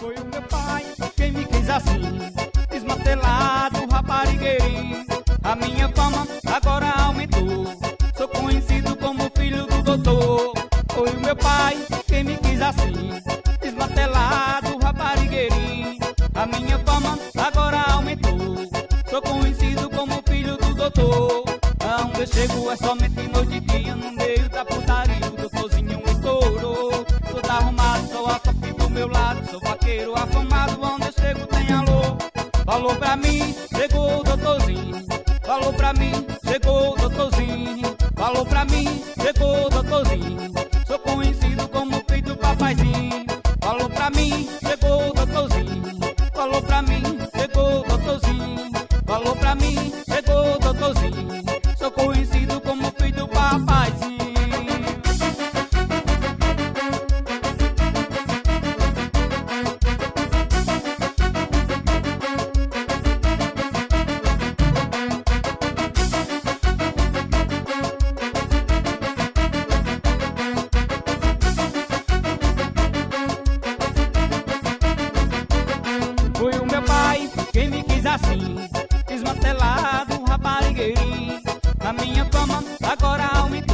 Foi o meu pai quem me quis assim, desmantelado, raparigueirinho. A minha fama agora aumentou, sou conhecido como filho do doutor. Foi o meu pai quem me quis assim, desmantelado, raparigueirinho. A minha fama agora aumentou, sou conhecido como filho do doutor. Aonde eu chego é somente noite e dia, no meio da putaria o doutorzinho me estourou. Todo arrumado, sou a top do meu lado, sou vaqueiro afamado, onde eu chego tem alô. Falou pra mim, chegou o doutorzinho. Falou pra mim, chegou o doutorzinho. Falou pra mim, chegou o doutorzinho. Sou conhecido como filho do papaizinho. Falou pra mim, chegou o doutorzinho. Falou pra mim, chegou o doutorzinho. Falou pra mim, chegou o doutorzinho. Sou conhecido como filho do papaizinho. Foi o meu pai quem me quis assim, desmantelado, raparigueirinho. A minha fama agora aumentou.